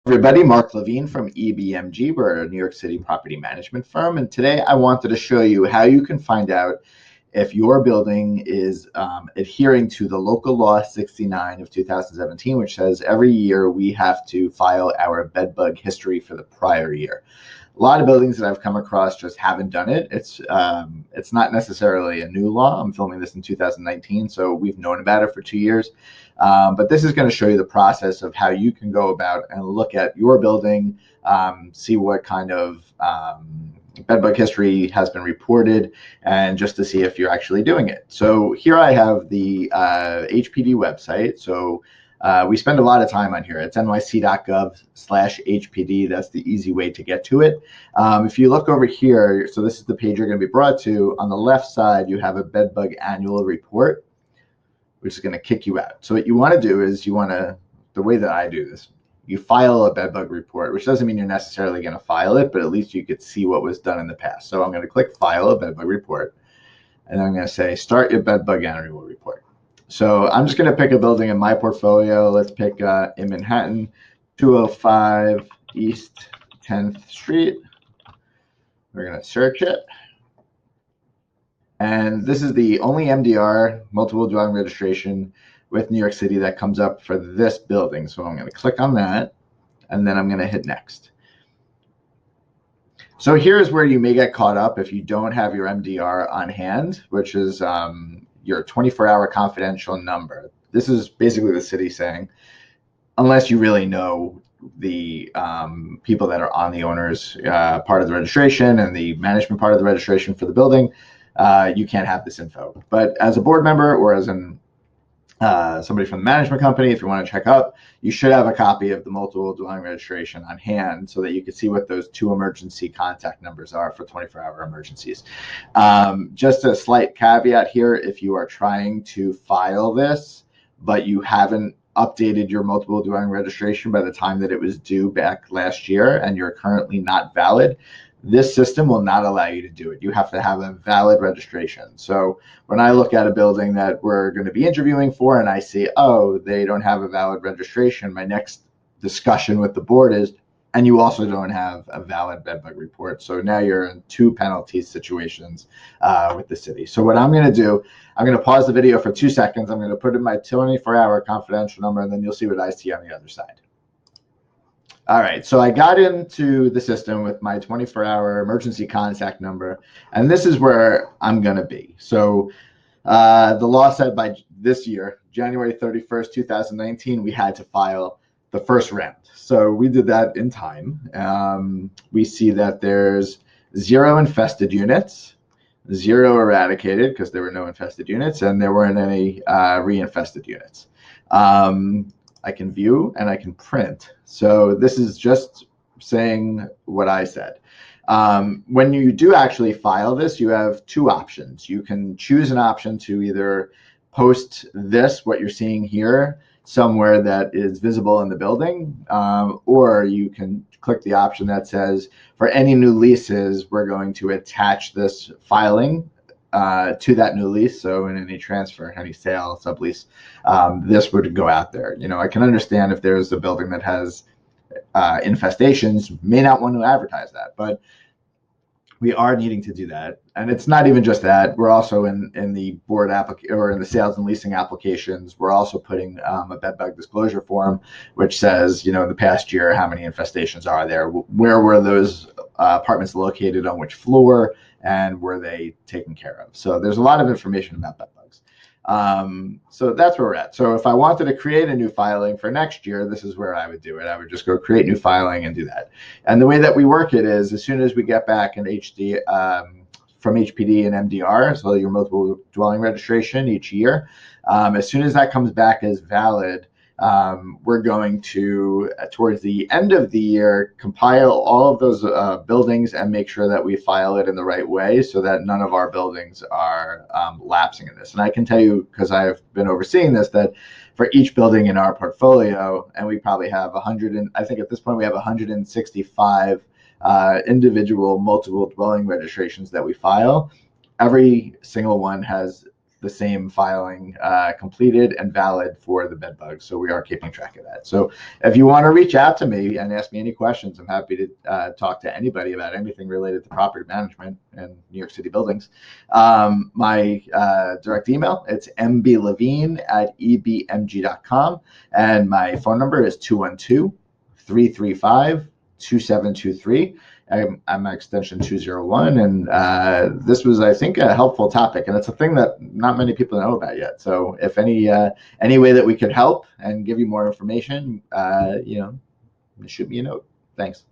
Everybody, Mark Levine from EBMG. We're a New York City property management firm, and today I wanted to show you how you can find out if your building is adhering to the local law 69 of 2017, which says every year we have to file our bed bug history for the prior year. A lot of buildings that I've come across just haven't done it. It's not necessarily a new law. I'm filming this in 2019, so we've known about it for 2 years. But this is going to show you the process of how you can go about and look at your building, see what kind of bedbug history has been reported, and just to see if you're actually doing it. So here I have the HPD website. So we spend a lot of time on here. It's nyc.gov/HPD. That's the easy way to get to it. If you look over here, so this is the page you're going to be brought to. On the left side, you have a bedbug annual report, which is going to kick you out. So what you want to do is the way that I do this, you file a bedbug report, which doesn't mean you're necessarily going to file it, but at least you could see what was done in the past. So I'm going to click file a bedbug report, and I'm going to say start your bedbug annual report. So I'm just going to pick a building in my portfolio. Let's pick in Manhattan, 205 East 10th Street. We're going to search it. And this is the only MDR, multiple dwelling registration, with New York City that comes up for this building. So I'm going to click on that, and then I'm going to hit next. So here's where you may get caught up if you don't have your MDR on hand, which is your 24-hour confidential number. This is basically the city saying, unless you really know the people that are on the owner's part of the registration and the management part of the registration for the building, you can't have this info. But as a board member or as somebody from the management company, if you want to check out, you should have a copy of the multiple dwelling registration on hand so that you can see what those 2 emergency contact numbers are for 24-hour emergencies. Just a slight caveat here, if you are trying to file this, but you haven't updated your multiple dwelling registration by the time that it was due back last year and you're currently not valid, this system will not allow you to do it. You have to have a valid registration. So when I look at a building that we're going to be interviewing for and I see, oh, they don't have a valid registration, my next discussion with the board is, and you also don't have a valid bedbug report. So now you're in 2 penalty situations with the city. So what I'm going to do, I'm going to pause the video for 2 seconds. I'm going to put in my 24-hour confidential number, and then you'll see what I see on the other side. All right, so I got into the system with my 24-hour emergency contact number, and this is where I'm going to be. So the law said by this year, January 31st, 2019, we had to file the first round. So we did that in time. We see that there's 0 infested units, 0 eradicated because there were no infested units, and there weren't any reinfested units. I can view and I can print. So this is just saying what I said. When you do actually file this, you have 2 options. You can choose an option to either post this, what you're seeing here, somewhere that is visible in the building, or you can click the option that says, for any new leases, we're going to attach this filing to that new lease. So in any transfer, any sale, sublease, this would go out there. You know, I can understand if there's a building that has infestations, may not want to advertise that, but we are needing to do that. And it's not even just that. We're also in the board or in the sales and leasing applications, we're also putting a bed bug disclosure form, which says, you know, in the past year, how many infestations are there? Where were those apartments located, on which floor, and were they taken care of? So there's a lot of information about bed bugs. So that's where we're at. So if I wanted to create a new filing for next year, this is where I would do it. I would just go create new filing and do that. And the way that we work it is, as soon as we get back an HD from HPD and MDR, so your multiple dwelling registration each year, as soon as that comes back as valid, we're going to, towards the end of the year, compile all of those buildings and make sure that we file it in the right way so that none of our buildings are lapsing in this. And I can tell you, because I've been overseeing this, that for each building in our portfolio, and we probably have 100, and I think at this point we have 165 individual multiple dwelling registrations that we file. Every single one has the same filing completed and valid for the bed bugs. So we are keeping track of that. So if you want to reach out to me and ask me any questions, I'm happy to talk to anybody about anything related to property management in New York City buildings. My direct email, it's mblevine@ebmg.com. And my phone number is 212-335-2723. I'm extension 201, and this was, I think, a helpful topic, and it's a thing that not many people know about yet. So if any way that we could help and give you more information, shoot me a note. Thanks.